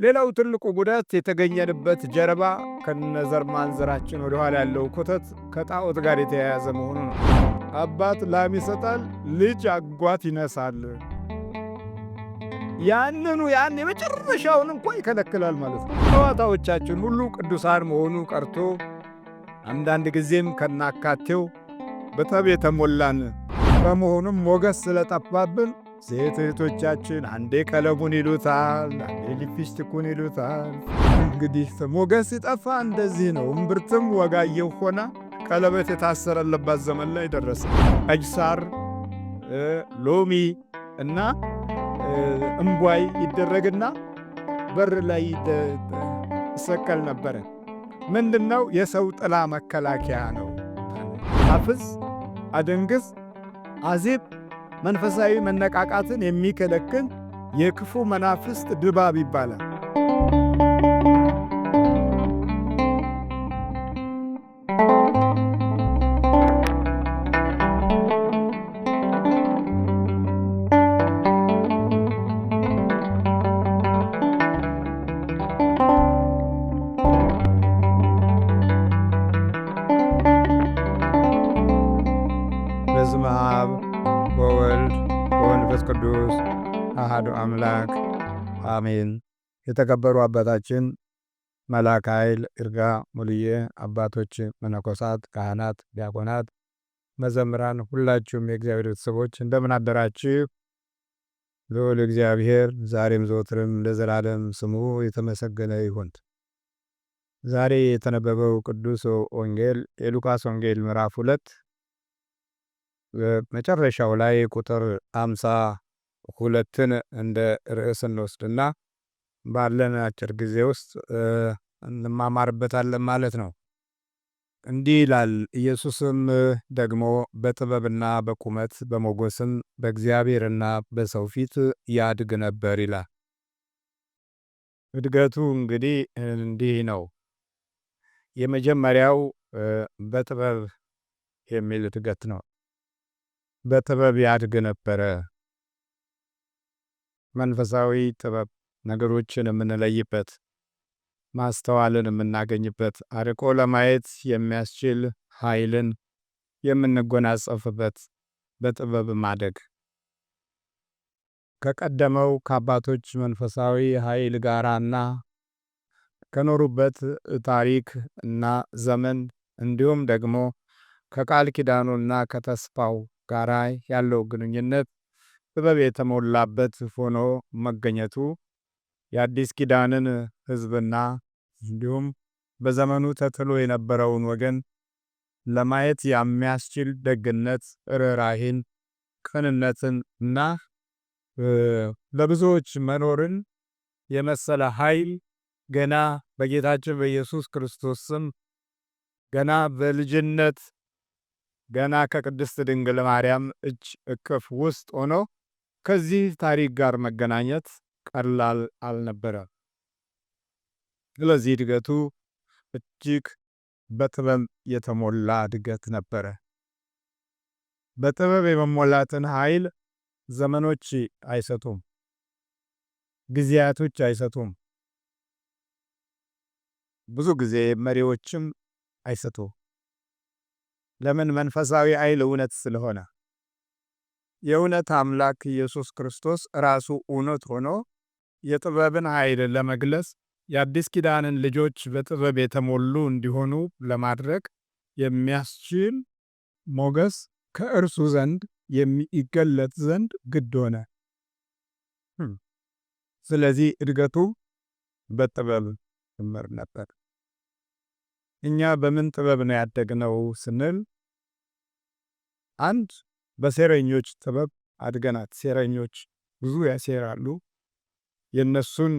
ሌላው ትልቁ ጉዳት የተገኘንበት ጀርባ ከነዘር ማንዘራችን ወደ ኋላ ያለው ኮተት ከጣዖት ጋር የተያያዘ መሆኑ ነው። አባት ላም ይሰጣል፣ ልጅ አጓት ይነሳል። ያን የመጨረሻውን እንኳ ይከለክላል ማለት ነው። ጨዋታዎቻችን ሁሉ ቅዱሳን መሆኑ ቀርቶ አንዳንድ ጊዜም ከናካቴው በጠብ የተሞላን በመሆኑም ሞገስ ስለጠፋብን ሴት እህቶቻችን አንዴ ቀለሙን ይሉታል፣ አንዴ ሊፕስቲኩን ይሉታል። እንግዲህ ሞገስ ሲጠፋ እንደዚህ ነው። እምብርትም ወጋየሁ ሆና ቀለበት የታሰረለባት ዘመን ላይ ደረሰ። ቀይ ሳር፣ ሎሚ እና እምቧይ ይደረግና በር ላይ ይሰቀል ነበረ። ምንድነው? የሰው ጥላ መከላከያ ነው። አፍዝ፣ አደንግዝ፣ አዜብ መንፈሳዊ መነቃቃትን የሚከለክል የክፉ መናፍስት ድባብ ይባላል። በስመ አብ ወወልድ ወመንፈስ ቅዱስ አሐዱ አምላክ አሜን። የተከበሩ አባታችን መልአከ ኃይል ይርጋ ሙሉዬ፣ አባቶች መነኮሳት፣ ካህናት፣ ዲያቆናት፣ መዘምራን፣ ሁላችሁም የእግዚአብሔር ቤተሰቦች እንደምን አደራችሁ? ልዑል እግዚአብሔር ዛሬም ዘወትርም ለዘላለም ስሙ የተመሰገነ ይሁን። ዛሬ የተነበበው ቅዱስ ወንጌል የሉቃስ ወንጌል ምዕራፍ 2 መጨረሻው ላይ ቁጥር 52ን እንደ ርዕስ እንወስድና ባለን አጭር ጊዜ ውስጥ እንማማርበታለን ማለት ነው። እንዲህ ይላል። ኢየሱስም ደግሞ በጥበብና በቁመት በሞገስም በእግዚአብሔርና በሰው ፊት ያድግ ነበር ይላል። እድገቱ እንግዲህ እንዲህ ነው። የመጀመሪያው በጥበብ የሚል እድገት ነው። በጥበብ ያድግ ነበረ። መንፈሳዊ ጥበብ ነገሮችን የምንለይበት፣ ማስተዋልን የምናገኝበት፣ አርቆ ለማየት የሚያስችል ኃይልን የምንጎናጸፍበት በጥበብ ማደግ ከቀደመው ከአባቶች መንፈሳዊ ኃይል ጋራና ከኖሩበት ታሪክ እና ዘመን እንዲሁም ደግሞ ከቃል ኪዳኑና ከተስፋው ጋራ ያለው ግንኙነት ጥበብ የተሞላበት ሆኖ መገኘቱ የአዲስ ኪዳንን ሕዝብና እንዲሁም በዘመኑ ተጥሎ የነበረውን ወገን ለማየት የሚያስችል ደግነት፣ ርኅራኄን፣ ቅንነትን እና ለብዙዎች መኖርን የመሰለ ኃይል ገና በጌታችን በኢየሱስ ክርስቶስ ስም ገና በልጅነት ገና ከቅድስት ድንግል ማርያም እጅ እቅፍ ውስጥ ሆኖ ከዚህ ታሪክ ጋር መገናኘት ቀላል አልነበረም። ስለዚህ እድገቱ እጅግ በጥበብ የተሞላ እድገት ነበረ። በጥበብ የመሞላትን ኃይል ዘመኖች አይሰጡም፣ ጊዜያቶች አይሰጡም፣ ብዙ ጊዜ መሪዎችም አይሰጡም። ለምን? መንፈሳዊ ኃይል እውነት ስለሆነ። የእውነት አምላክ ኢየሱስ ክርስቶስ ራሱ እውነት ሆኖ የጥበብን ኃይል ለመግለጽ የአዲስ ኪዳንን ልጆች በጥበብ የተሞሉ እንዲሆኑ ለማድረግ የሚያስችል ሞገስ ከእርሱ ዘንድ የሚገለጥ ዘንድ ግድ ሆነ። ስለዚህ እድገቱ በጥበብ ጭምር ነበር። እኛ በምን ጥበብ ነው ያደግነው ስንል፣ አንድ በሴረኞች ጥበብ አድገናት። ሴረኞች ብዙ ያሴራሉ። የነሱን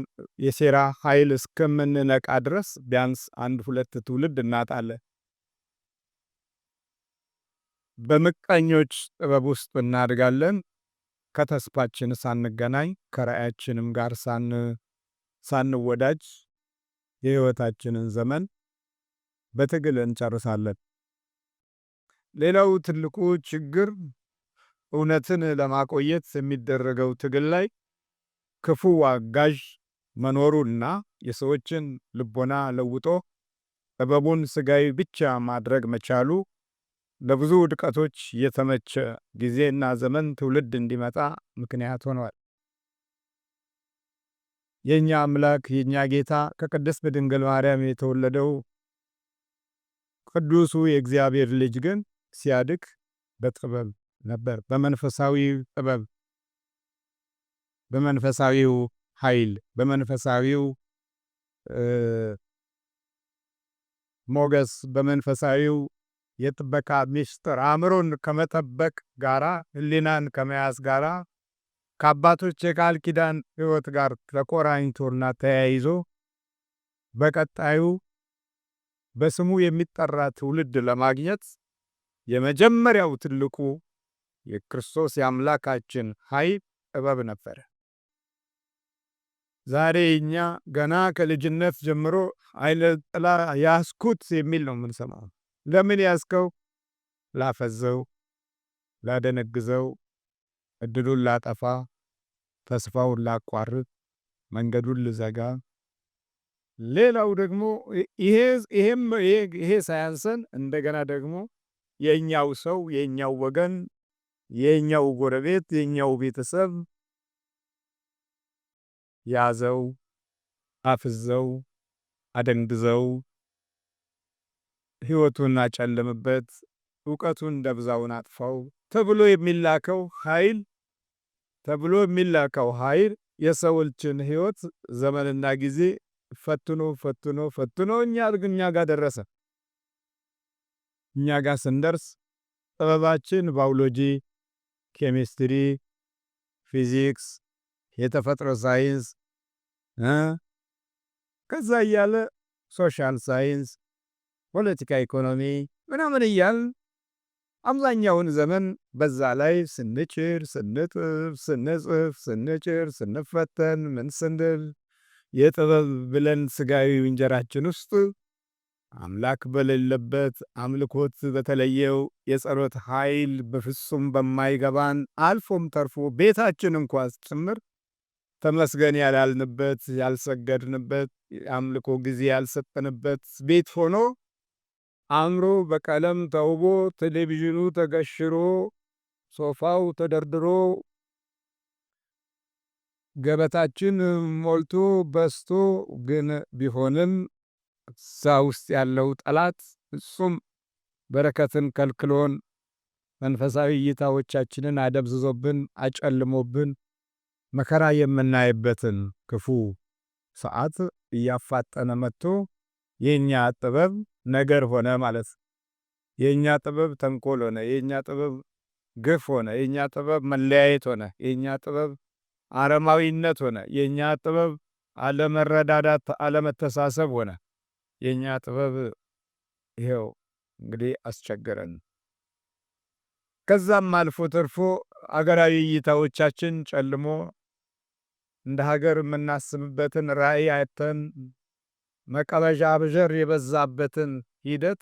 የሴራ ኃይል እስከምንነቃ ድረስ ቢያንስ 1-2 ትውልድ እናጣለን። በምቀኞች ጥበብ ውስጥ እናድጋለን። ከተስፋችን ሳንገናኝ ከራእያችንም ጋር ሳንወዳጅ የሕይወታችንን ዘመን በትግል እንጨርሳለን። ሌላው ትልቁ ችግር እውነትን ለማቆየት የሚደረገው ትግል ላይ ክፉ አጋዥ መኖሩና የሰዎችን ልቦና ለውጦ ጥበቡን ሥጋዊ ብቻ ማድረግ መቻሉ ለብዙ ውድቀቶች የተመቸ ጊዜና ዘመን ትውልድ እንዲመጣ ምክንያት ሆነዋል። የእኛ አምላክ የእኛ ጌታ ከቅድስት ድንግል ማርያም የተወለደው ቅዱሱ የእግዚአብሔር ልጅ ግን ሲያድግ በጥበብ ነበር። በመንፈሳዊ ጥበብ፣ በመንፈሳዊው ኃይል፣ በመንፈሳዊው ሞገስ፣ በመንፈሳዊው የጥበቃ ምስጢር አእምሮን ከመጠበቅ ጋራ ሕሊናን ከመያዝ ጋራ ከአባቶች የቃል ኪዳን ሕይወት ጋር ተቆራኝቶና ተያይዞ በቀጣዩ በስሙ የሚጠራ ትውልድ ለማግኘት የመጀመሪያው ትልቁ የክርስቶስ የአምላካችን ኃይል ጥበብ ነበረ። ዛሬ እኛ ገና ከልጅነት ጀምሮ ኃይለ ጥላ ያስኩት የሚል ነው የምንሰማው። ለምን ያስከው? ላፈዘው፣ ላደነግዘው፣ እድሉን ላጠፋ፣ ተስፋውን ላቋርጥ፣ መንገዱን ልዘጋ። ሌላው ደግሞ ይሄ ሳያንሰን እንደገና ደግሞ የኛው ሰው፣ የኛው ወገን፣ የኛው ጎረቤት፣ የኛው ቤተሰብ ያዘው፣ አፍዘው፣ አደንግዘው፣ ሕይወቱን አጨለምበት፣ ዕውቀቱን ደብዛውን አጥፋው ተብሎ የሚላከው የሰዎችን ሕይወት ዘመንና ጊዜ ፈትኖ እኛ ጋር ደረሰ። እኛ ጋር ስንደርስ ጥበባችን ባዮሎጂ፣ ኬሚስትሪ፣ ፊዚክስ፣ የተፈጥሮ ሳይንስ ከዛ እያለ ሶሻል ሳይንስ፣ ፖለቲካ፣ ኢኮኖሚ ምናምን እያል አብዛኛውን ዘመን በዛ ላይ ስንጭር፣ ስንጥፍ፣ ስንጽፍ፣ ስንጭር፣ ስንፈተን ምን ስንል የጥበብ ብለን ሥጋዊ እንጀራችን ውስጥ አምላክ በሌለበት አምልኮት በተለየው የጸሎት ኃይል በፍጹም በማይገባን አልፎም ተርፎ ቤታችን እንኳን ጭምር ተመስገን ያላልንበት ያልሰገድንበት አምልኮ ጊዜ ያልሰጠንበት ቤት ሆኖ አምሮ በቀለም ተውቦ ቴሌቪዥኑ ተገሽሮ ሶፋው ተደርድሮ ገበታችን ሞልቶ በስቶ ግን ቢሆንም እዛ ውስጥ ያለው ጠላት ፍጹም በረከትን ከልክሎን መንፈሳዊ እይታዎቻችንን አደብዝዞብን አጨልሞብን መከራ የምናይበትን ክፉ ሰዓት እያፋጠነ መጥቶ የኛ ጥበብ ነገር ሆነ ማለት። የኛ ጥበብ ተንኮል ሆነ፣ የኛ ጥበብ ግፍ ሆነ፣ የኛ ጥበብ መለያየት ሆነ፣ የኛ ጥበብ አረማዊነት ሆነ፣ የኛ ጥበብ አለመረዳዳት፣ አለመተሳሰብ ሆነ። የኛ ጥበብ ይሄው እንግዲህ አስቸገረን። ከዛም አልፎ ተርፎ አገራዊ እይታዎቻችን ጨልሞ እንደ ሀገር የምናስብበትን ራዕይ አይተን መቀበዣ አብዠር የበዛበትን ሂደት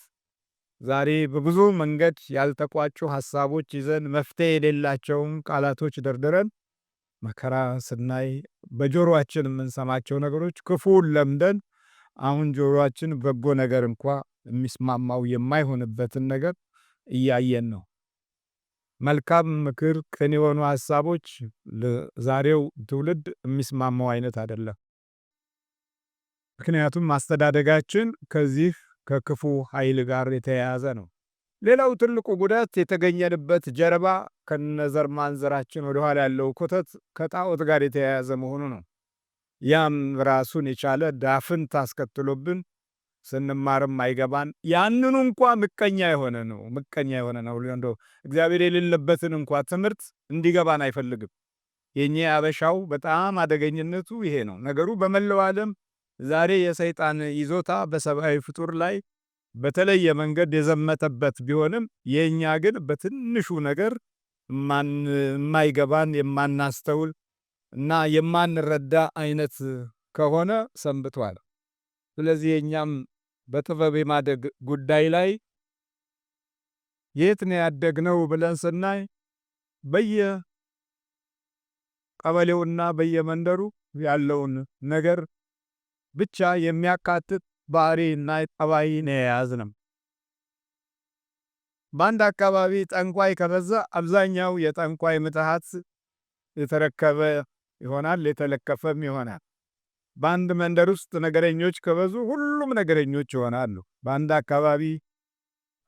ዛሬ በብዙ መንገድ ያልተቋጩ ሐሳቦች ይዘን መፍትሄ የሌላቸውን ቃላቶች ደርድረን መከራ ስናይ በጆሮአችን የምንሰማቸው ነገሮች ክፉን ለምደን አሁን ጆሮአችን በጎ ነገር እንኳ የሚስማማው የማይሆንበትን ነገር እያየን ነው። መልካም ምክር ቅን የሆኑ ሐሳቦች ለዛሬው ትውልድ የሚስማማው አይነት አይደለም። ምክንያቱም ማስተዳደጋችን ከዚህ ከክፉ ኃይል ጋር የተያያዘ ነው። ሌላው ትልቁ ጉዳት የተገኘንበት ጀርባ ከነዘር ማንዘራችን ወደ ኋላ ያለው ኮተት ከጣዖት ጋር የተያያዘ መሆኑ ነው። ያም ራሱን የቻለ ዳፍንት አስከትሎብን ስንማርም አይገባን ያንኑ እንኳ ምቀኛ የሆነ ነው እንደው እግዚአብሔር የሌለበትን እንኳ ትምህርት እንዲገባን አይፈልግም። የኛ አበሻው በጣም አደገኝነቱ ይሄ ነው። ነገሩ በመላው ዓለም ዛሬ የሰይጣን ይዞታ በሰብአዊ ፍጡር ላይ በተለየ መንገድ የዘመተበት ቢሆንም የኛ ግን በትንሹ ነገር የማይገባን የማናስተውል እና የማንረዳ አይነት ከሆነ ሰንብቷል። ስለዚህ የኛም በጥበብ የማደግ ጉዳይ ላይ የት ነው ያደግነው ብለን ስናይ በየቀበሌውና በየመንደሩ ያለውን ነገር ብቻ የሚያካትት ባህሪና ጠባይን የያዝነው። በአንድ አካባቢ ጠንቋይ ከበዛ አብዛኛው የጠንቋይ ምትሃት የተረከበ ይሆናል፣ የተለከፈም ይሆናል። በአንድ መንደር ውስጥ ነገረኞች ከበዙ ሁሉም ነገረኞች ይሆናሉ። በአንድ አካባቢ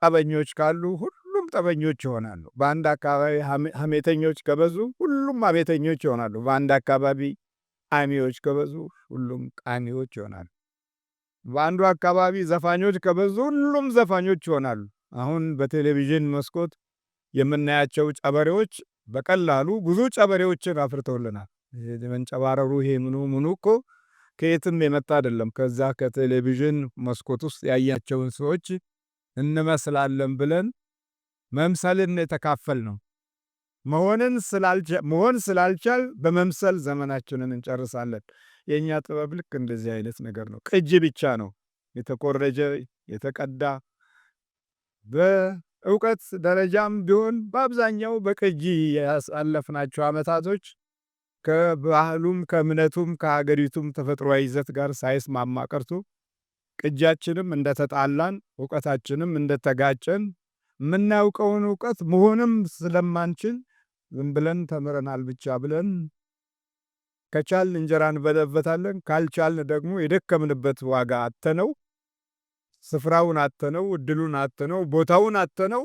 ጠበኞች ካሉ ሁሉም ጠበኞች ይሆናሉ። በአንድ አካባቢ ሐሜተኞች ከበዙ ሁሉም ሐሜተኞች ይሆናሉ። በአንድ አካባቢ ቃሚዎች ከበዙ ሁሉም ቃሚዎች ይሆናሉ። በአንዱ አካባቢ ዘፋኞች ከበዙ ሁሉም ዘፋኞች ይሆናሉ። አሁን በቴሌቪዥን መስኮት የምናያቸው ጨበሬዎች በቀላሉ ብዙ ጨበሬዎችን አፍርተውልናል። መንጨባረሩ ይሄ ምኑ እኮ ከየትም የመጣ አይደለም። ከዛ ከቴሌቪዥን መስኮት ውስጥ ያያቸውን ሰዎች እንመስላለን ብለን መምሰልን የተካፈል ነው። መሆን ስላልቻል በመምሰል ዘመናችንን እንጨርሳለን። የእኛ ጥበብ ልክ እንደዚህ አይነት ነገር ነው። ቅጂ ብቻ ነው፣ የተኮረጀ የተቀዳ። በእውቀት ደረጃም ቢሆን በአብዛኛው በቅጂ ያሳለፍናቸው ዓመታቶች ከባህሉም ከእምነቱም ከሀገሪቱም ተፈጥሯዊ ይዘት ጋር ሳይስማማ ቀርቶ ቅጃችንም እንደተጣላን እውቀታችንም እንደተጋጨን የምናውቀውን እውቀት መሆንም ስለማንችል ዝም ብለን ተምረናል ብቻ ብለን ከቻልን እንጀራ እንበለበታለን፣ ካልቻልን ደግሞ የደከምንበት ዋጋ አተነው፣ ስፍራውን አተነው፣ እድሉን አተነው፣ ቦታውን አተነው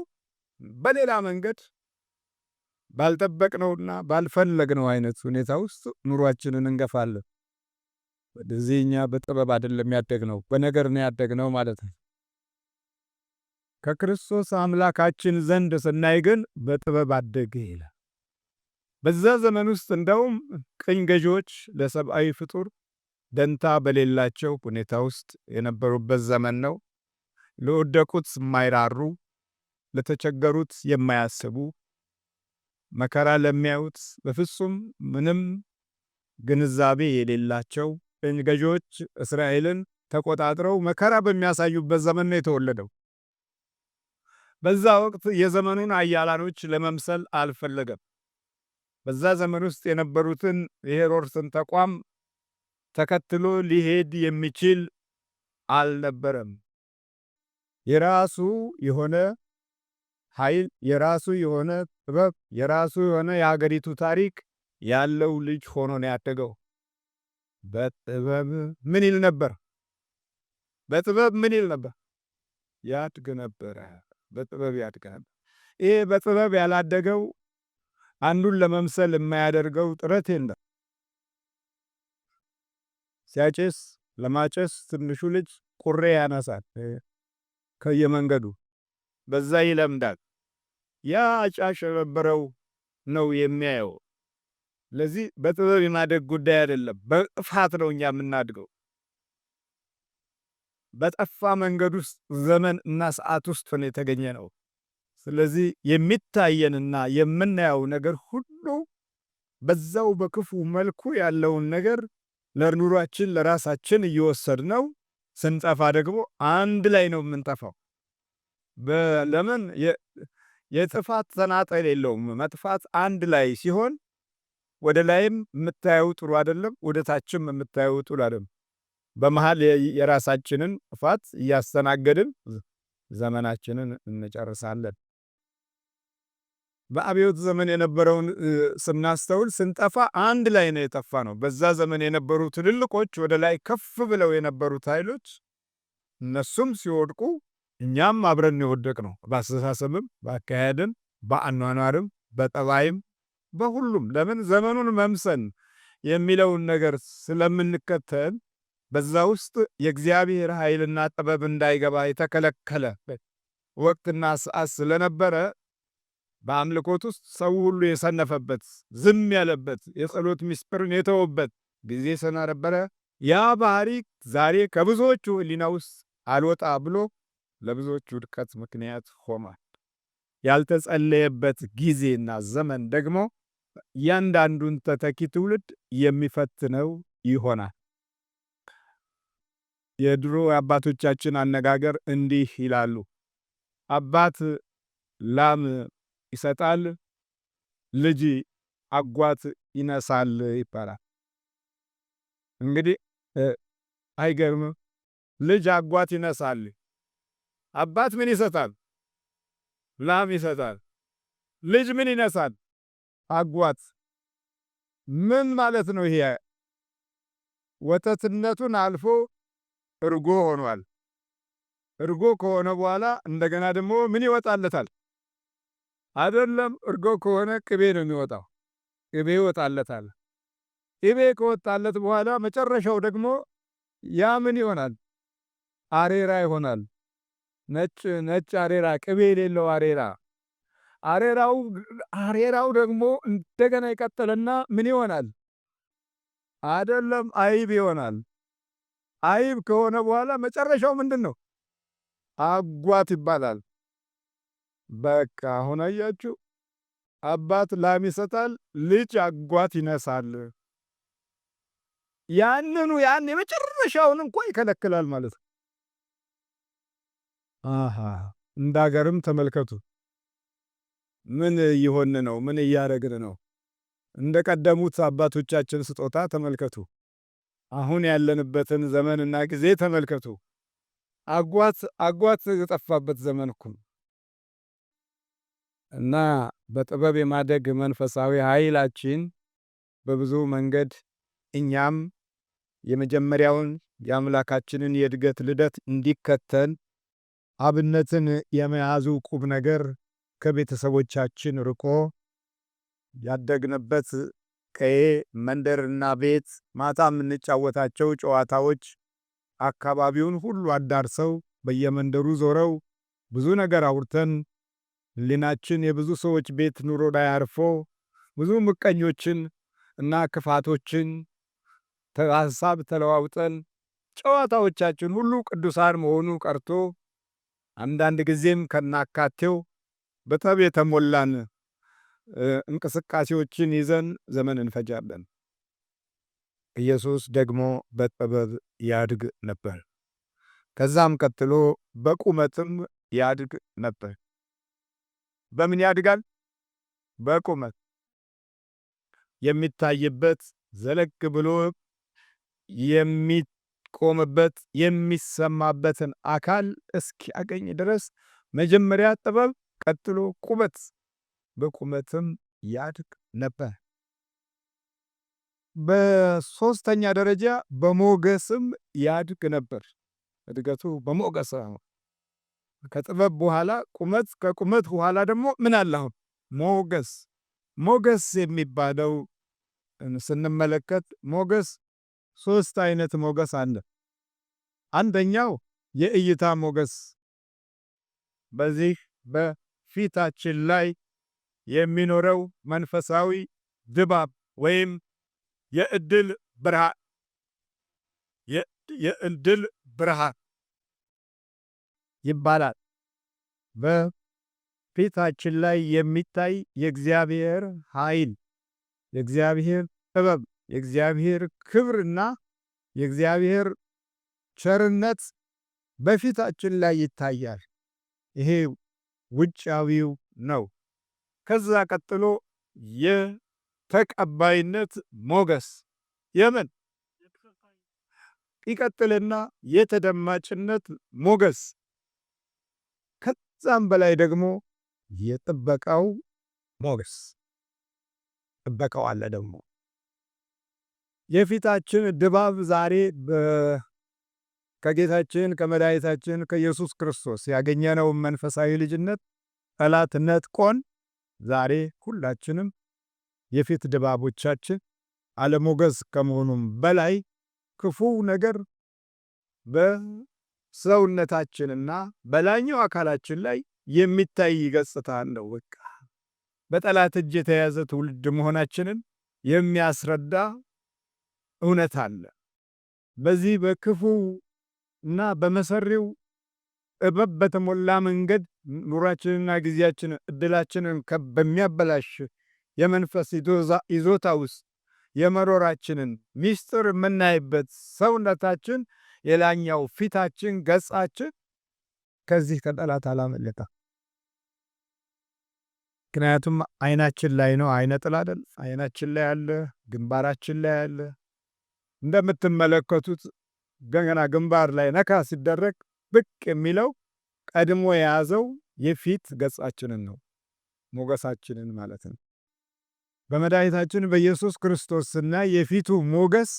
በሌላ መንገድ ባልጠበቅነውና ባልፈለግነው አይነት ሁኔታ ውስጥ ኑሯችንን እንገፋለን። ወደዚህ እኛ በጥበብ አይደለም ያደግነው፣ በነገር ነው ያደግነው ማለት ነው። ከክርስቶስ አምላካችን ዘንድ ስናይ ግን በጥበብ አደገ ይላል። በዛ ዘመን ውስጥ እንደውም ቅኝ ገዢዎች ለሰብአዊ ፍጡር ደንታ በሌላቸው ሁኔታ ውስጥ የነበሩበት ዘመን ነው። ለወደቁት የማይራሩ፣ ለተቸገሩት የማያስቡ፣ መከራ ለሚያዩት በፍጹም ምንም ግንዛቤ የሌላቸው ቅኝ ገዢዎች እስራኤልን ተቆጣጥረው መከራ በሚያሳዩበት ዘመን ነው የተወለደው። በዛ ወቅት የዘመኑን አያላኖች ለመምሰል አልፈለገም። በዛ ዘመን ውስጥ የነበሩትን የሄሮድስን ተቋም ተከትሎ ሊሄድ የሚችል አልነበረም። የራሱ የሆነ ኃይል፣ የራሱ የሆነ ጥበብ፣ የራሱ የሆነ የሀገሪቱ ታሪክ ያለው ልጅ ሆኖ ነው ያደገው። በጥበብ ምን ይል ነበር? በጥበብ ምን ይል ነበር? ያድግ ነበረ። በጥበብ ያድግ ነበር። ይሄ በጥበብ ያላደገው አንዱን ለመምሰል የማያደርገው ጥረት የለም። ሲያጨስ ለማጨስ ትንሹ ልጅ ቁሬ ያነሳል ከየመንገዱ፣ በዛ ይለምዳል። ያ አጫሽ የነበረው ነው የሚያየው። ለዚህ በጥበብ የማደግ ጉዳይ አይደለም፣ በጥፋት ነው እኛ የምናድገው። በጠፋ መንገድ ውስጥ ዘመን እና ሰዓት ውስጥ ነው የተገኘ ነው። ስለዚህ የሚታየንና የምናየው ነገር ሁሉ በዛው በክፉ መልኩ ያለውን ነገር ለኑሯችን ለራሳችን እየወሰድነው ስንጠፋ ደግሞ አንድ ላይ ነው የምንጠፋው። ለምን? የጥፋት ተናጠል የለውም። መጥፋት አንድ ላይ ሲሆን ወደ ላይም የምታየው ጥሩ አይደለም፣ ወደ ታችም የምታየው ጥሩ አይደለም። በመሃል የራሳችንን ጥፋት እያስተናገድን ዘመናችንን እንጨርሳለን። በአብዮት ዘመን የነበረውን ስናስተውል ስንጠፋ አንድ ላይ ነው የጠፋ ነው። በዛ ዘመን የነበሩ ትልልቆች ወደ ላይ ከፍ ብለው የነበሩት ኃይሎች እነሱም ሲወድቁ እኛም አብረን የወደቅ ነው። በአስተሳሰብም፣ በአካሄድም፣ በአኗኗርም፣ በጠባይም፣ በሁሉም። ለምን? ዘመኑን መምሰል የሚለውን ነገር ስለምንከተል በዛ ውስጥ የእግዚአብሔር ኃይልና ጥበብ እንዳይገባ የተከለከለ ወቅትና ሰዓት ስለነበረ በአምልኮት ውስጥ ሰው ሁሉ የሰነፈበት፣ ዝም ያለበት፣ የጸሎት ምስጢርን የተወበት ጊዜ ስለነበረ ያ ባህሪ ዛሬ ከብዙዎቹ ሕሊና ውስጥ አልወጣ ብሎ ለብዙዎቹ ውድቀት ምክንያት ሆኗል። ያልተጸለየበት ጊዜና ዘመን ደግሞ እያንዳንዱን ተተኪ ትውልድ የሚፈትነው ይሆናል። የድሮ አባቶቻችን አነጋገር እንዲህ ይላሉ፣ አባት ላም ይሰጣል፣ ልጅ አጓት ይነሳል ይባላል። እንግዲህ አይገርምም? ልጅ አጓት ይነሳል። አባት ምን ይሰጣል? ላም ይሰጣል። ልጅ ምን ይነሳል? አጓት። ምን ማለት ነው ይሄ? ወተትነቱን አልፎ እርጎ ሆኗል። እርጎ ከሆነ በኋላ እንደገና ደግሞ ምን ይወጣለታል? አይደለም እርጎ ከሆነ ቅቤ ነው የሚወጣው። ቅቤ ይወጣለታል። ቅቤ ከወጣለት በኋላ መጨረሻው ደግሞ ያ ምን ይሆናል? አሬራ ይሆናል። ነጭ አሬራ፣ ቅቤ የሌለው አሬራ። አሬራው ደግሞ እንደገና ይቀጥልና ምን ይሆናል? አይደለም አይብ ይሆናል። አይብ ከሆነ በኋላ መጨረሻው ምንድን ነው? አጓት ይባላል። በቃ አሁን አያችሁ፣ አባት ላም ይሰጣል፣ ልጅ አጓት ይነሳል። ያን የመጨረሻውን እንኳን ይከለክላል ማለት ነው። አሃ እንደ ሀገርም ተመልከቱ። ምን እየሆን ነው? ምን እያደረግን ነው? እንደ ቀደሙት አባቶቻችን ስጦታ ተመልከቱ። አሁን ያለንበትን ዘመንና ጊዜ ተመልከቱ። አጓት የጠፋበት ዘመን እኮ ነው። እና በጥበብ የማደግ መንፈሳዊ ኃይላችን በብዙ መንገድ እኛም የመጀመሪያውን የአምላካችንን የእድገት ልደት እንዲከተል አብነትን የመያዙ ቁም ነገር ከቤተሰቦቻችን ርቆ ያደግንበት ቀዬ መንደርና ቤት ማታ የምንጫወታቸው ጨዋታዎች አካባቢውን ሁሉ አዳርሰው በየመንደሩ ዞረው ብዙ ነገር አውርተን ሕሊናችን የብዙ ሰዎች ቤት ኑሮ ላይ አርፎ ብዙ ምቀኞችን እና ክፋቶችን ሐሳብ ተለዋውጠን ጨዋታዎቻችን ሁሉ ቅዱሳን መሆኑ ቀርቶ አንዳንድ ጊዜም ከናካቴው በጠብ የተሞላን እንቅስቃሴዎችን ይዘን ዘመን እንፈጃለን። ኢየሱስ ደግሞ በጥበብ ያድግ ነበር። ከዛም ቀጥሎ በቁመትም ያድግ ነበር። በምን ያድጋል? በቁመት የሚታይበት ዘለግ ብሎ የሚቆምበት የሚሰማበትን አካል እስኪያገኝ ድረስ መጀመሪያ ጥበብ፣ ቀጥሎ ቁመት። በቁመትም ያድግ ነበር። በሶስተኛ ደረጃ በሞገስም ያድግ ነበር። እድገቱ በሞገስ ነው። ከጥበብ በኋላ ቁመት፣ ከቁመት በኋላ ደግሞ ምን አለ? አሁን ሞገስ። ሞገስ የሚባለው ስንመለከት ሞገስ ሶስት አይነት ሞገስ አለ። አንደኛው የእይታ ሞገስ፣ በዚህ በፊታችን ላይ የሚኖረው መንፈሳዊ ድባብ ወይም የዕድል ብርሃን ይባላል። በፊታችን ላይ የሚታይ የእግዚአብሔር ኃይል፣ የእግዚአብሔር ጥበብ፣ የእግዚአብሔር ክብርና የእግዚአብሔር ቸርነት በፊታችን ላይ ይታያል። ይሄ ውጫዊው ነው። ከዛ ቀጥሎ የተቀባይነት ሞገስ የምን ይቀጥልና የተደማጭነት ሞገስ፣ ከዛም በላይ ደግሞ የጥበቃው ሞገስ። ጥበቃው አለ ደግሞ። የፊታችን ድባብ ዛሬ ከጌታችን ከመድኃኒታችን ከኢየሱስ ክርስቶስ ያገኘነው መንፈሳዊ ልጅነት ጠላት ነጥቆን ዛሬ ሁላችንም የፊት ድባቦቻችን አለሞገስ ከመሆኑም በላይ ክፉ ነገር በሰውነታችንና በላይኛው አካላችን ላይ የሚታይ ገጽታ አለው። በቃ በጠላት እጅ የተያዘ ትውልድ መሆናችንን የሚያስረዳ እውነት አለ። በዚህ በክፉ እና በመሰሪው ጥበብ በተሞላ መንገድ ኑሯችንና ጊዜያችንን እድላችንን በሚያበላሽ የመንፈስ ይዞታ ውስጥ የመኖራችንን ሚስጥር የምናይበት ሰውነታችን፣ የላኛው ፊታችን ገጻችን ከዚህ ከጠላት አላመለጠም። ምክንያቱም አይናችን ላይ ነው። አይነ ጥላ አይደል? አይናችን ላይ አለ፣ ግንባራችን ላይ አለ፣ እንደምትመለከቱት ገና ግንባር ላይ ነካ ሲደረግ ብቅ የሚለው ቀድሞ የያዘው የፊት ገጻችንን ነው፣ ሞገሳችንን ማለት ነው። በመድኃኒታችን በኢየሱስ ክርስቶስ ስናይ የፊቱ ሞገስ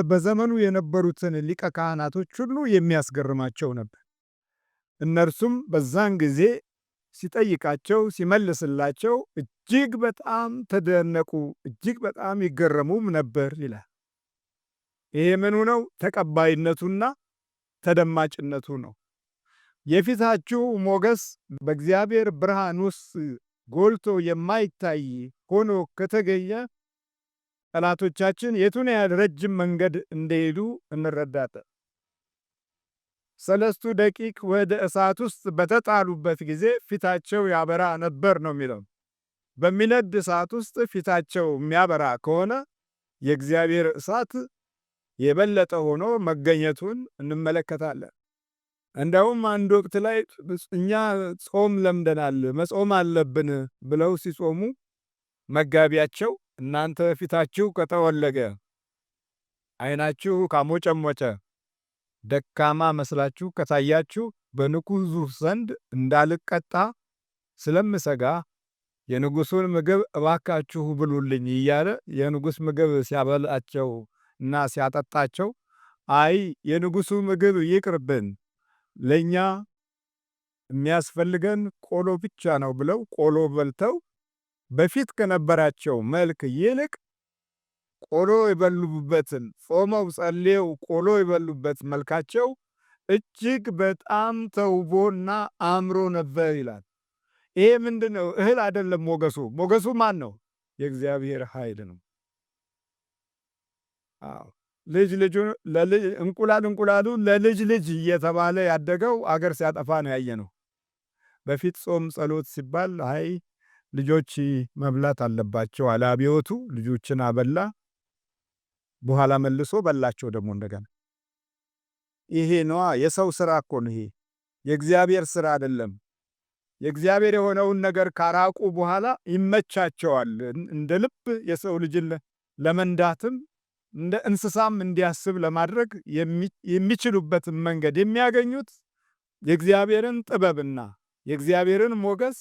በዘመኑ የነበሩትን ሊቀ ካህናቶች ሁሉ የሚያስገርማቸው ነበር። እነርሱም በዛን ጊዜ ሲጠይቃቸው ሲመልስላቸው እጅግ በጣም ተደነቁ፣ እጅግ በጣም ይገረሙም ነበር ይላል። ይሄ ምኑ ነው? ተቀባይነቱና ተደማጭነቱ ነው። የፊታችሁ ሞገስ በእግዚአብሔር ብርሃን ውስጥ ጎልቶ የማይታይ ሆኖ ከተገኘ ጠላቶቻችን የቱን ያህል ረጅም መንገድ እንደሄዱ እንረዳለን። 3 ደቂቅ ወደ እሳት ውስጥ በተጣሉበት ጊዜ ፊታቸው ያበራ ነበር ነው የሚለው። በሚነድ እሳት ውስጥ ፊታቸው የሚያበራ ከሆነ የእግዚአብሔር እሳት የበለጠ ሆኖ መገኘቱን እንመለከታለን። እንደውም አንድ ወቅት ላይ እኛ ጾም ለምደናል መጾም አለብን ብለው ሲጾሙ መጋቢያቸው እናንተ ፊታችሁ ከጠወለገ ዓይናችሁ ካሞጨሞጨ ደካማ መስላችሁ ከታያችሁ በንጉሡ ዘንድ እንዳልቀጣ ስለምሰጋ የንጉሡን ምግብ እባካችሁ ብሉልኝ እያለ የንጉሥ ምግብ ሲያበላቸው እና ሲያጠጣቸው አይ የንጉሡ ምግብ ይቅርብን ለኛ የሚያስፈልገን ቆሎ ብቻ ነው ብለው ቆሎ በልተው በፊት ከነበራቸው መልክ ይልቅ ቆሎ የበሉበትን ጾመው ጸልየው ቆሎ የበሉበት መልካቸው እጅግ በጣም ተውቦና አምሮ ነበር ይላል። ይሄ ምንድነው? እህል አይደለም ሞገሱ። ሞገሱ ማን ነው? የእግዚአብሔር ኃይል ነው። ልጅ ልጁ እንቁላሉ ለልጅ ልጅ እየተባለ ያደገው አገር ሲያጠፋ ነው ያየነው። በፊት ጾም ጸሎት ሲባል አይ ልጆች መብላት አለባቸው አለ አብዮቱ። ልጆችን አበላ፣ በኋላ መልሶ በላቸው ደግሞ እንደገና። ይሄ ነዋ የሰው ስራ እኮ ነው። ይሄ የእግዚአብሔር ስራ አይደለም። የእግዚአብሔር የሆነውን ነገር ካራቁ በኋላ ይመቻቸዋል። እንደ ልብ የሰው ልጅን ለመንዳትም እንደ እንስሳም እንዲያስብ ለማድረግ የሚችሉበትን መንገድ የሚያገኙት የእግዚአብሔርን ጥበብና የእግዚአብሔርን ሞገስ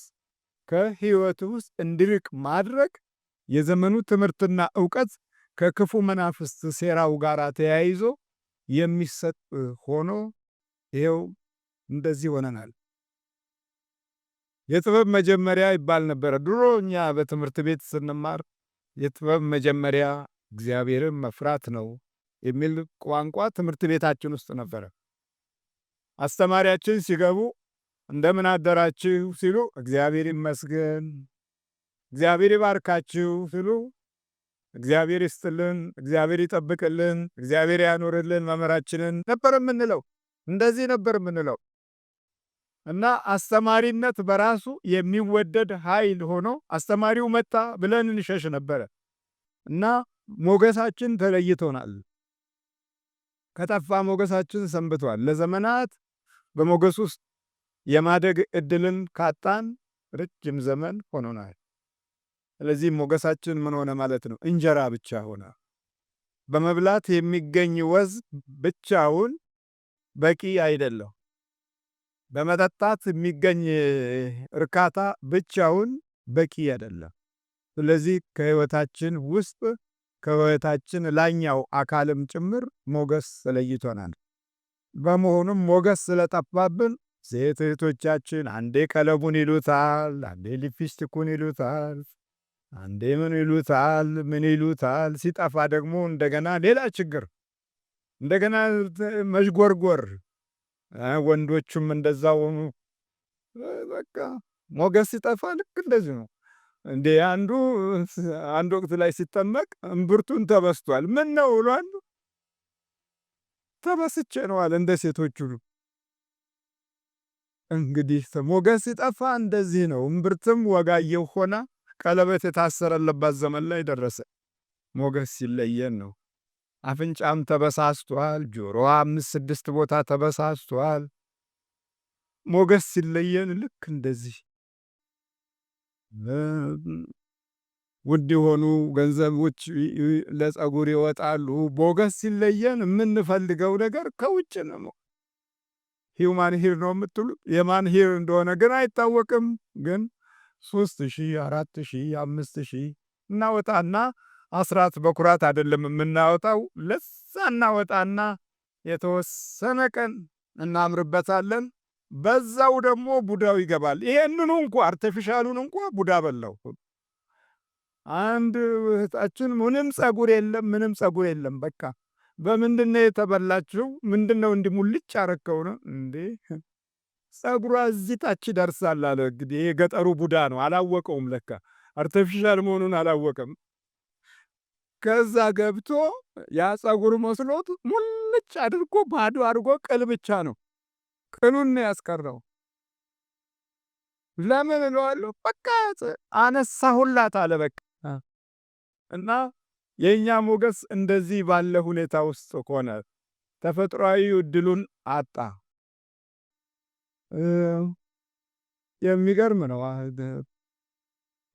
ከሕይወት ውስጥ እንዲርቅ ማድረግ የዘመኑ ትምህርትና ዕውቀት ከክፉ መናፍስት ሴራው ጋር ተያይዞ የሚሰጥ ሆኖ ይኸው እንደዚህ ሆነናል። የጥበብ መጀመሪያ ይባል ነበረ ድሮ እኛ በትምህርት ቤት ስንማር። የጥበብ መጀመሪያ እግዚአብሔርን መፍራት ነው የሚል ቋንቋ ትምህርት ቤታችን ውስጥ ነበረ። አስተማሪያችን ሲገቡ እንደምን አደራችሁ ሲሉ እግዚአብሔር ይመስገን፣ እግዚአብሔር ይባርካችሁ ሲሉ እግዚአብሔር ይስጥልን፣ እግዚአብሔር ይጠብቅልን፣ እግዚአብሔር ያኖርልን መምህራችንን ነበር የምንለው። እንደዚህ ነበር የምንለው እና አስተማሪነት በራሱ የሚወደድ ኃይል ሆኖ አስተማሪው መጣ ብለን እንሸሽ ነበረ እና ሞገሳችን ተለይቶናል። ከጠፋ ሞገሳችን ሰንብቷል። ለዘመናት በሞገስ ውስጥ የማደግ እድልን ካጣን ረጅም ዘመን ሆኖናል። ስለዚህ ሞገሳችን ምን ሆነ ማለት ነው? እንጀራ ብቻ ሆነ። በመብላት የሚገኝ ወዝ ብቻውን በቂ አይደለም። በመጠጣት የሚገኝ እርካታ ብቻውን በቂ አይደለም። ስለዚህ ከሕይወታችን ውስጥ ከሕይወታችን ላይኛው አካልም ጭምር ሞገስ ተለይቶናል። በመሆኑም ሞገስ ስለጠፋብን ሴት እህቶቻችን አንዴ ቀለሙን ይሉታል፣ አንዴ ሊፕስቲኩን ይሉታል፣ አንዴ ምን ይሉታል። ሲጠፋ ደግሞ እንደገና ሌላ ችግር፣ እንደገና መዥጎርጎር። ወንዶቹም እንደዛው በቃ ሞገስ ሲጠፋ ልክ እንደዚህ ነው። እንዴ አንድ ወቅት ላይ ሲጠመቅ እምብርቱን ተበስቷል። ምን ነው ብሏል። ተበስቼ ነው አለ እንደ ሴቶቹ። እንግዲህ ሞገስ ሲጠፋ እንደዚህ ነው። እምብርትም ወጋየው ሆና ቀለበት የታሰረለባት ዘመን ላይ ደረሰ። ሞገስ ሲለየን ነው። አፍንጫም ተበሳስቷል። ጆሮዋ 5-6 ቦታ ተበሳስቷል። ሞገስ ሲለየን ልክ እንደዚህ ውድ የሆኑ ገንዘቦች ለፀጉር ይወጣሉ። ሞገስ ሲለየን የምንፈልገው ነገር ከውጭ ነው። ሂውማን ሂር ነው የምትሉት፣ የማን ሂር እንደሆነ ግን አይታወቅም። ግን 3,000 4,000 5,000 እናወጣና አስራት በኩራት አይደለም የምናወጣው፣ ለዛ እናወጣና የተወሰነ ቀን እናምርበታለን። በዛው ደግሞ ቡዳው ይገባል። ይሄንኑ እንኳ አርቲፊሻሉን እንኳ ቡዳ በላው። አንድ እህታችን ምንም ፀጉር የለም፣ ምንም ፀጉር የለም። በቃ በምንድነው የተበላችው? ምንድነው እንዲህ ሙልጭ አረከው ነው እንዴ? ፀጉሯ እዚህ ታች ይደርሳል አለ። እንግዲህ የገጠሩ ቡዳ ነው፣ አላወቀውም። ለካ አርቲፊሻል መሆኑን አላወቀም። ከዛ ገብቶ ያ ፀጉር መስሎት ሙልጭ አድርጎ ባዶ አድርጎ ቅል ብቻ ነው፣ ቅሉን ነው ያስቀረው። ለምን እለዋለሁ። በቃ አነሳሁላት አለ። በቃ እና የእኛ ሞገስ እንደዚህ ባለ ሁኔታ ውስጥ ሆነ። ተፈጥሯዊ እድሉን አጣ። የሚገርም ነው።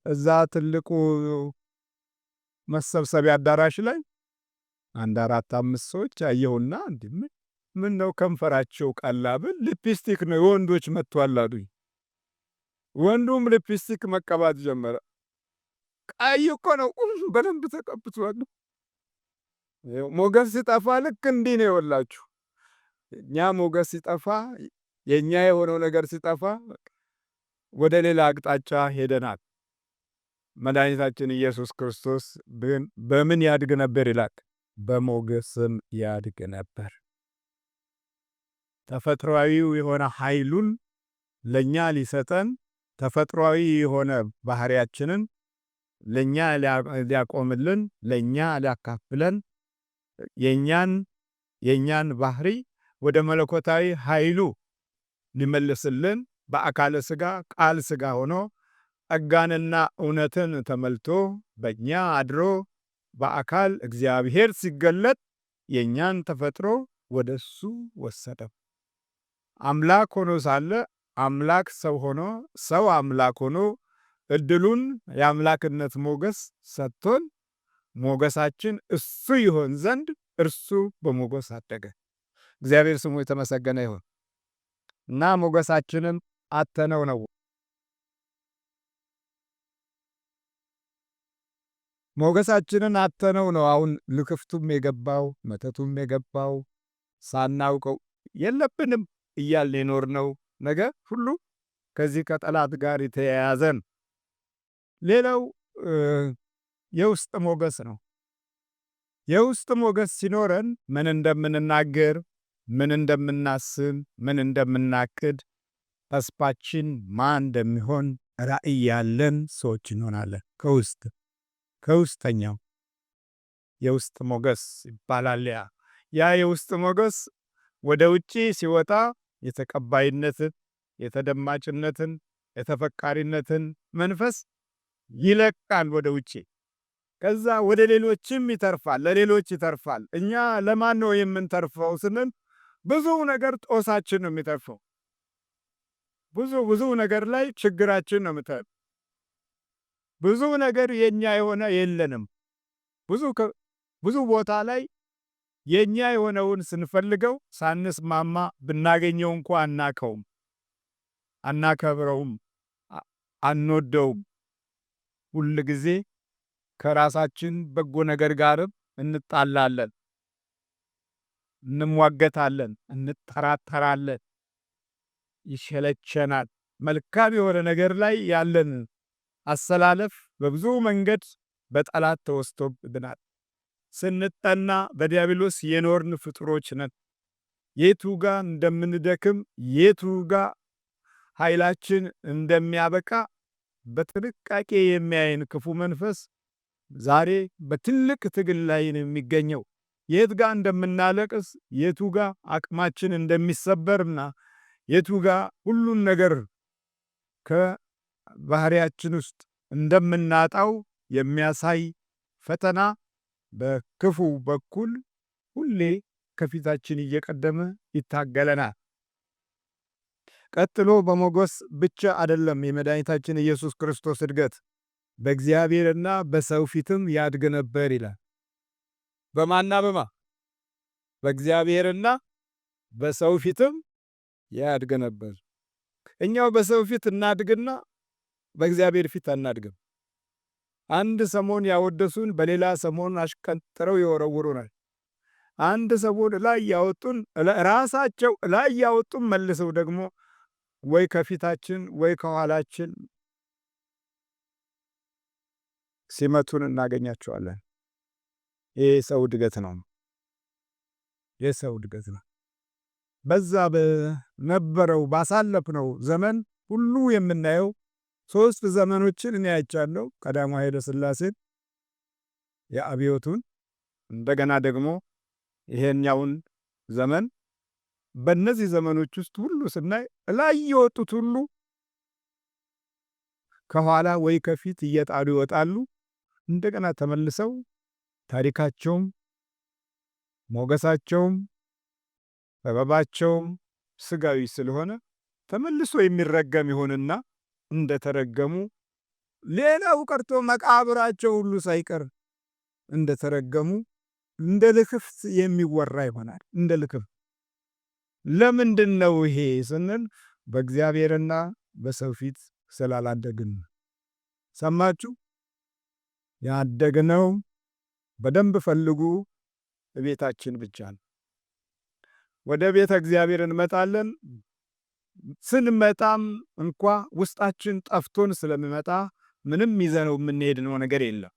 እዛ ትልቁ መሰብሰቢያ አዳራሽ ላይ አንድ 4-5 ሰዎች አየሁና እንዲህ ምን ነው ከንፈራቸው ቀላ ብል ሊፕስቲክ ነው የወንዶች መጥቷል አሉኝ። ወንዱም ሊፕስቲክ መቀባት ጀመረ። ቀይ እኮ ነው፣ በደንብ ተቀብቷል። ሞገስ ሲጠፋ ልክ እንዲህ ነው የወላችሁ። እኛ ሞገስ ሲጠፋ፣ የኛ የሆነው ነገር ሲጠፋ ወደ ሌላ አቅጣጫ ሄደናል። መድኃኒታችን ኢየሱስ ክርስቶስ ግን በምን ያድግ ነበር ይላል? በሞገስም ያድግ ነበር። ተፈጥሯዊው የሆነ ኃይሉን ለኛ ሊሰጠን፣ ተፈጥሯዊ የሆነ ባህሪያችንን ለኛ ሊያቆምልን፣ ለኛ ሊያካፍለን፣ የኛን ባህሪ ወደ መለኮታዊ ኃይሉ ሊመልስልን በአካለ ሥጋ ቃል ሥጋ ሆኖ ጸጋንና እውነትን ተመልቶ በእኛ አድሮ በአካል እግዚአብሔር ሲገለጥ የኛን ተፈጥሮ ወደሱ ወሰደው። አምላክ ሆኖ ሳለ አምላክ ሰው ሆኖ፣ ሰው አምላክ ሆኖ እድሉን የአምላክነት ሞገስ ሰጥቶን ሞገሳችን እሱ ይሆን ዘንድ እርሱ በሞገስ አደገ። እግዚአብሔር ስሙ የተመሰገነ ይሁን እና ሞገሳችንን አተነው ነው። ሞገሳችንን አተነው ነው አሁን ልክፍቱም የገባው መተቱም የገባው ሳናውቀው የለብንም እያልን የኖርነው ነገር ሁሉ ከዚህ ከጠላት ጋር የተያያዘን። ሌላው የውስጥ ሞገስ ነው። የውስጥ ሞገስ ሲኖረን ምን እንደምንናገር፣ ምን እንደምናስብ፣ ምን እንደምናቅድ፣ ተስፋችን ማን እንደሚሆን ራዕይ ያለን ሰዎች እንሆናለን። ከውስጠኛው የውስጥ ሞገስ ይባላል። ያ የውስጥ ሞገስ ወደ ውጪ ሲወጣ የተቀባይነትን፣ የተደማጭነትን፣ የተፈቃሪነትን መንፈስ ይለቃል ወደ ውጪ። ከዛ ወደ ሌሎችም ይተርፋል፣ ለሌሎች ይተርፋል። እኛ ለማን ነው የምንተርፈው ስንል ብዙ ነገር ጦሳችን ነው የሚተርፈው። ብዙ ነገር ላይ ችግራችን ነው የሚተርፈው። ብዙ ነገር የኛ የሆነ የለንም። ብዙ ቦታ ላይ የኛ የሆነውን ስንፈልገው ሳንስማማ ብናገኘው እንኳ አናቀውም፣ አናከብረውም፣ አንወደውም። ሁል ጊዜ ከራሳችን በጎ ነገር ጋርም እንጣላለን፣ እንሟገታለን፣ እንጠራጠራለን፣ ይሸለቸናል። መልካም የሆነ ነገር ላይ ያለን አሰላለፍ በብዙ መንገድ በጠላት ተወስቶብናል። ስንጠና በዲያብሎስ የኖርን ፍጡሮች ነን። የቱ ጋር እንደምንደክም፣ የቱ ጋር ኃይላችን እንደሚያበቃ በጥንቃቄ የሚያይን ክፉ መንፈስ ዛሬ በትልቅ ትግል ላይ ነው የሚገኘው። የት ጋር እንደምናለቅስ፣ የቱ ጋር አቅማችን እንደሚሰበርና የቱ ጋር ሁሉን ነገር ከባህሪያችን ውስጥ እንደምናጣው የሚያሳይ ፈተና በክፉ በኩል ሁሌ ከፊታችን እየቀደመ ይታገለናል። ቀጥሎ በሞገስ ብቻ አይደለም የመድኃኒታችን ኢየሱስ ክርስቶስ እድገት፣ በእግዚአብሔርና በሰው ፊትም ያድግ ነበር ይላል። በማና በማ በእግዚአብሔርና በሰው ፊትም ያድግ ነበር። እኛው በሰው ፊት እናድግና በእግዚአብሔር ፊት አናድግም። አንድ ሰሞን ያወደሱን በሌላ ሰሞን አሽቀንጥረው ይወረውሩናል። አንድ ሰሞን ላይ ያወጡን ራሳቸው ላይ ያወጡን መልሰው ደግሞ ወይ ከፊታችን ወይ ከኋላችን ሲመቱን እናገኛቸዋለን። ይህ ሰው እድገት ነው። የሰው እድገት ነው። በዛ በነበረው ባሳለፍነው ዘመን ሁሉ የምናየው ሶስት ዘመኖችን እኔ አይቻለሁ። ቀዳማዊ ኃይለ ሥላሴን፣ የአብዮቱን፣ እንደገና ደግሞ ይሄኛውን ዘመን። በእነዚህ ዘመኖች ውስጥ ሁሉ ስናይ ላይ የወጡት ሁሉ ከኋላ ወይ ከፊት እየጣሉ ይወጣሉ። እንደገና ተመልሰው ታሪካቸውም ሞገሳቸውም ጥበባቸውም ስጋዊ ስለሆነ ተመልሶ የሚረገም ይሆንና እንደተረገሙ፣ ሌላው ቀርቶ መቃብራቸው ሁሉ ሳይቀር እንደተረገሙ እንደ ልክፍት የሚወራ ይሆናል። እንደ ልክፍት። ለምንድን ነው ይሄ ስንል በእግዚአብሔርና በሰው ፊት ስላላደግን። ሰማችሁ? ያደግነው በደንብ ፈልጉ ቤታችን ብቻ ነው። ወደ ቤተ እግዚአብሔር እንመጣለን። ስንመጣም እንኳ ውስጣችን ጠፍቶን ስለሚመጣ ምንም ይዘነው የምንሄድነው ነገር የለም።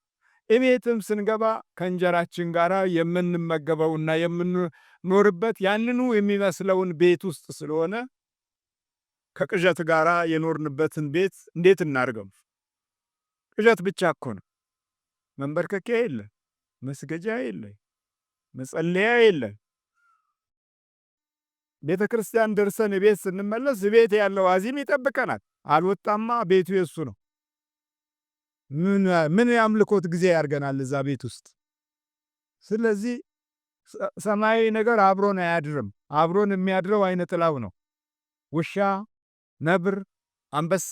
እቤትም ስንገባ ከእንጀራችን ጋር የምንመገበውና የምንኖርበት ያንኑ የሚመስለውን ቤት ውስጥ ስለሆነ ከቅዠት ጋር የኖርንበትን ቤት እንዴት እናድርገው? ቅዠት ብቻ እኮ ነው። መንበርከኪያ የለ፣ መስገጃ የለ፣ መጸለያ የለ። ቤተ ክርስቲያን ደርሰን ቤት ስንመለስ ቤት ያለው አዚም ይጠብቀናል። አልወጣማ ቤቱ የሱ ነው። ምን የአምልኮት ጊዜ ያርገናል እዛ ቤት ውስጥ? ስለዚህ ሰማያዊ ነገር አብሮን አያድርም። አብሮን የሚያድረው አይነ ጥላው ነው። ውሻ፣ ነብር፣ አንበሳ፣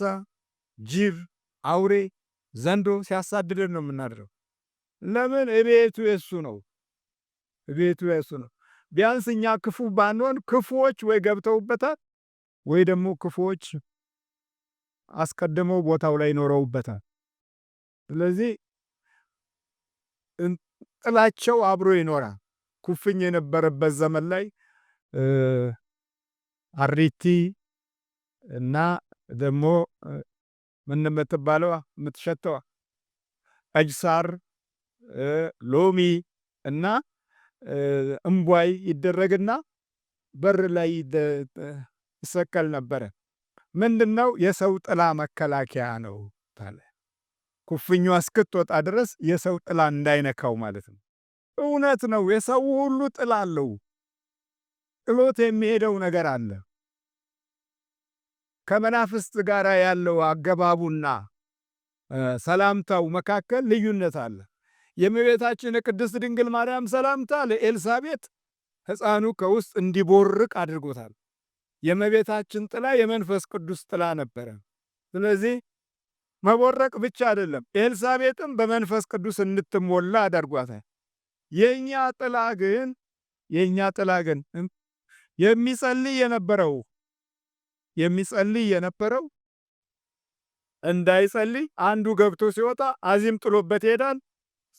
ጅብ፣ አውሬ፣ ዘንዶ ሲያሳድደን ነው የምናድረው። ለምን? ቤቱ የሱ ነው። ቤቱ የሱ ነው። ቢያንስ እኛ ክፉ ባንሆን ክፉዎች ወይ ገብተውበታል ወይ ደግሞ ክፉዎች አስቀድመው ቦታው ላይ ኖረውበታል። ስለዚህ ጥላቸው አብሮ ይኖራል። ኩፍኝ የነበረበት ዘመን ላይ አሪቲ እና ደግሞ ምን የምትባለው የምትሸተዋ አጅሳር፣ ሎሚ እና እምቧይ ይደረግና በር ላይ ይሰቀል ነበረ። ምንድነው? የሰው ጥላ መከላከያ ነው ታለ። ኩፍኙ እስክትወጣ ድረስ የሰው ጥላ እንዳይነካው ማለት ነው። እውነት ነው። የሰው ሁሉ ጥላ አለው። ጥሎት የሚሄደው ነገር አለ። ከመናፍስት ጋር ያለው አገባቡና ሰላምታው መካከል ልዩነት አለ። የእመቤታችን የቅድስት ድንግል ማርያም ሰላምታ ለኤልሳቤጥ ሕፃኑ ከውስጥ እንዲቦርቅ አድርጎታል። የእመቤታችን ጥላ የመንፈስ ቅዱስ ጥላ ነበረ። ስለዚህ መቦረቅ ብቻ አይደለም፣ ኤልሳቤጥም በመንፈስ ቅዱስ እንድትሞላ አድርጓታል። የኛ ጥላ ግን የሚጸልይ የነበረው እንዳይጸልይ አንዱ ገብቶ ሲወጣ አዚም ጥሎበት ይሄዳል።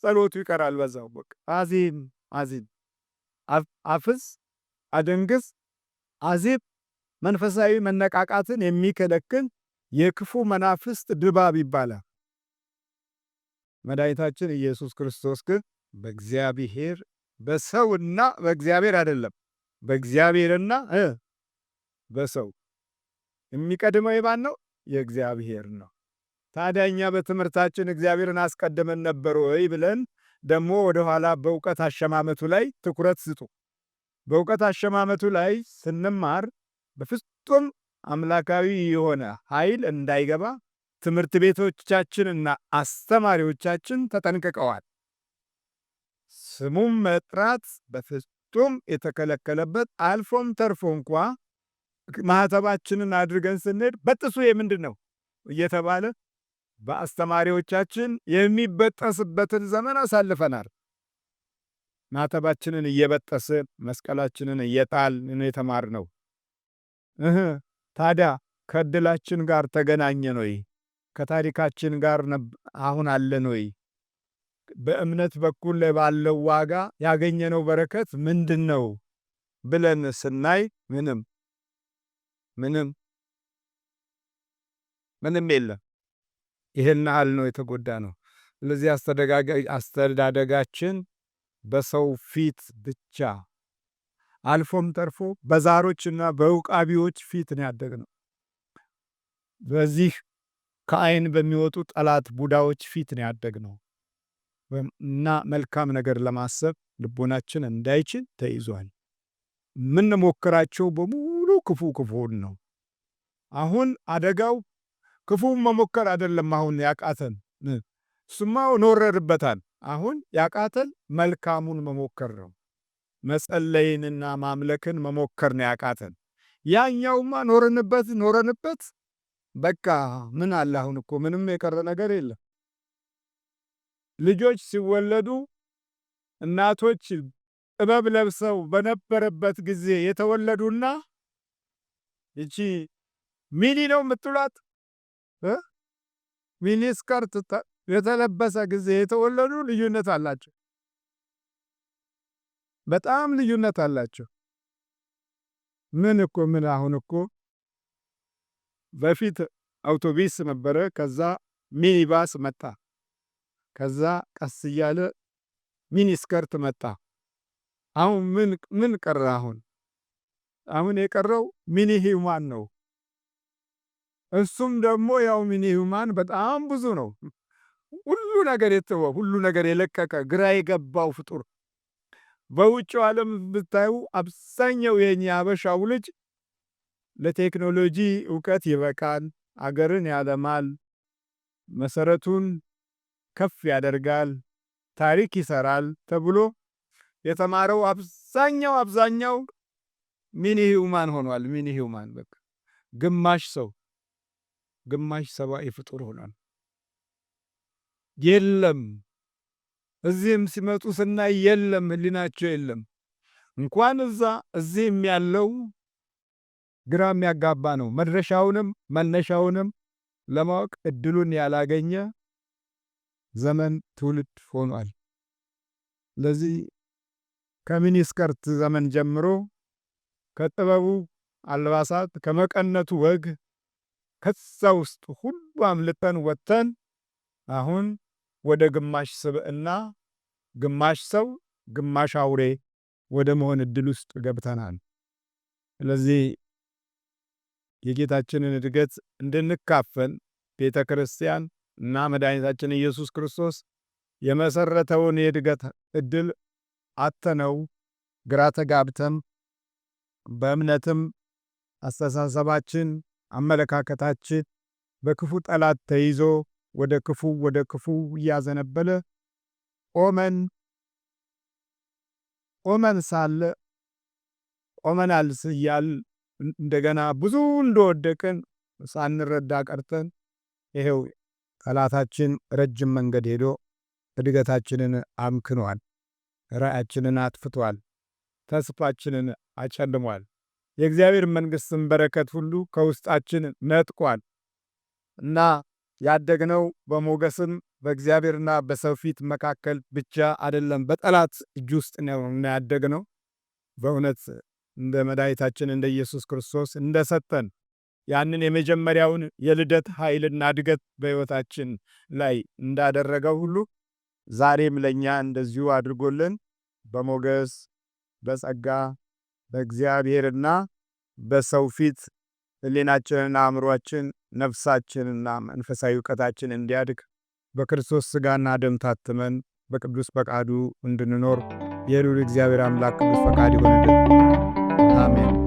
ጸሎቱ ይቀራል በዛው። በቃ አዚም አፍዝ፣ አደንግዝ፣ አዚም መንፈሳዊ መነቃቃትን የሚከለክል የክፉ መናፍስት ድባብ ይባላል። መድኃኒታችን ኢየሱስ ክርስቶስ ግን በእግዚአብሔር በሰውና በእግዚአብሔር አይደለም፣ በእግዚአብሔርና በሰው የሚቀድመው የማን ነው? የእግዚአብሔር ነው። ታዲያ እኛ በትምህርታችን እግዚአብሔርን አስቀድመን ነበር ወይ ብለን ደግሞ ወደኋላ በእውቀት አሸማመቱ ላይ ትኩረት ስጡ። በእውቀት አሸማመቱ ላይ ስንማር በፍጹም አምላካዊ የሆነ ኃይል እንዳይገባ ትምህርት ቤቶቻችንና አስተማሪዎቻችን ተጠንቅቀዋል። ስሙም መጥራት በፍጹም የተከለከለበት፣ አልፎም ተርፎ እንኳ ማህተባችንን አድርገን ስንሄድ በጥሱ የምንድን ነው እየተባለ በአስተማሪዎቻችን የሚበጠስበትን ዘመን አሳልፈናል። ማተባችንን እየበጠስን መስቀላችንን እየጣልን የተማርነው። ታዲያ ከዕድላችን ጋር ተገናኘን ወይ? ከታሪካችን ጋር አሁን አለን ወይ? በእምነት በኩል ባለው ዋጋ ያገኘነው በረከት ምንድን ነው ብለን ስናይ ምንም የለም። ይህን ያህል ነው የተጎዳ ነው። ስለዚህ አስተዳደጋችን በሰው ፊት ብቻ አልፎም ተርፎ በዛሮችና በውቃቢዎች ፊት ነው ያደግነው። በዚህ ከዓይን በሚወጡ ጠላት ቡዳዎች ፊት ነው ያደግነው እና መልካም ነገር ለማሰብ ልቦናችን እንዳይችል ተይዟል። የምንሞክራቸው በሙሉ ክፉን ነው። አሁን አደጋው ክፉን መሞከር አይደለም። አሁን ያቃተን እሱማ ኖረንበታል። አሁን ያቃተን መልካሙን መሞከር ነው። መጸለይንና ማምለክን መሞከር ነው ያቃተን። ያኛውማ ኖረንበት በቃ ምን አለ? አሁን እኮ ምንም የቀረ ነገር የለም። ልጆች ሲወለዱ እናቶች ጥበብ ለብሰው በነበረበት ጊዜ የተወለዱና ይቺ ሚኒ ነው የምትሏት ሚኒ ስከርት የተለበሰ ጊዜ የተወለዱ ልዩነት አላቸው። በጣም ልዩነት አላቸው። አሁን እኮ በፊት አውቶቢስ ነበረ፣ ከዛ ሚኒባስ መጣ፣ ከዛ ቀስ እያለ ሚኒ ስከርት መጣ። አሁን ምን ቀረ? አሁን የቀረው ሚኒ ሂውማን ነው። እሱም ደግሞ ያው ሚኒ ሂውማን በጣም ብዙ ነው። ሁሉ ነገር የተወ ሁሉ ነገር የለቀቀ ግራ የገባው ፍጡር። በውጭው ዓለም ብታዩ አብዛኛው የኛ አበሻው ልጅ ለቴክኖሎጂ ዕውቀት ይበቃል፣ አገርን ያለማል፣ መሰረቱን ከፍ ያደርጋል፣ ታሪክ ይሰራል ተብሎ የተማረው አብዛኛው ሚኒ ሂውማን ሆኗል። ሚኒ ሂውማን በቃ ግማሽ ሰብአዊ ፍጡር ሆኗል። የለም እዚህም ሲመጡ ስናይ የለም፣ ህሊናቸው የለም። እንኳን እዚህም ያለው ግራ የሚያጋባ ነው። መድረሻውንም መነሻውንም ለማወቅ እድሉን ያላገኘ ዘመን ትውልድ ሆኗል። ለዚህ ከሚኒ ስከርት ዘመን ጀምሮ ከጥበቡ አልባሳት ከመቀነቱ ወግ ከዛ ውስጥ ሁሉ አምልጠን ወጥተን አሁን ወደ ግማሽ ስብዕና፣ ግማሽ ሰው ግማሽ አውሬ ወደ መሆን እድል ውስጥ ገብተናል። ስለዚህ የጌታችንን እድገት እንድንካፈል ቤተ ክርስቲያን እና መድኃኒታችን ኢየሱስ ክርስቶስ የመሰረተውን የእድገት እድል አተነው ግራ ተጋብተን በእምነትም አስተሳሰባችን አመለካከታችን በክፉ ጠላት ተይዞ ወደ ክፉ እያዘነበለ ቆመናል ስያል እንደገና ብዙ እንደወደቅን ሳንረዳ ቀርተን ይሄው ጠላታችን ረጅም መንገድ ሄዶ እድገታችንን አምክኗል፣ ራእያችንን አጥፍቷል፣ ተስፋችንን አጨልሟል። የእግዚአብሔር መንግሥትን በረከት ሁሉ ከውስጣችን ነጥቋል እና ያደግነው በሞገስም በእግዚአብሔርና በሰው ፊት መካከል ብቻ አይደለም፣ በጠላት እጅ ውስጥ ነው ያደግነው። በእውነት እንደ መድኃኒታችን እንደ ኢየሱስ ክርስቶስ እንደሰጠን ያንን የመጀመሪያውን የልደት ኃይልና እድገት በሕይወታችን ላይ እንዳደረገው ሁሉ ዛሬም ለእኛ እንደዚሁ አድርጎልን በሞገስ በጸጋ በእግዚአብሔርና በሰው ፊት ሕሊናችንና አእምሮአችን ነፍሳችንና መንፈሳዊ ዕውቀታችን እንዲያድግ በክርስቶስ ሥጋና ደም ታትመን በቅዱስ ፈቃዱ እንድንኖር የልዑል እግዚአብሔር አምላክ ቅዱስ ፈቃድ ይሆንልን። አሜን።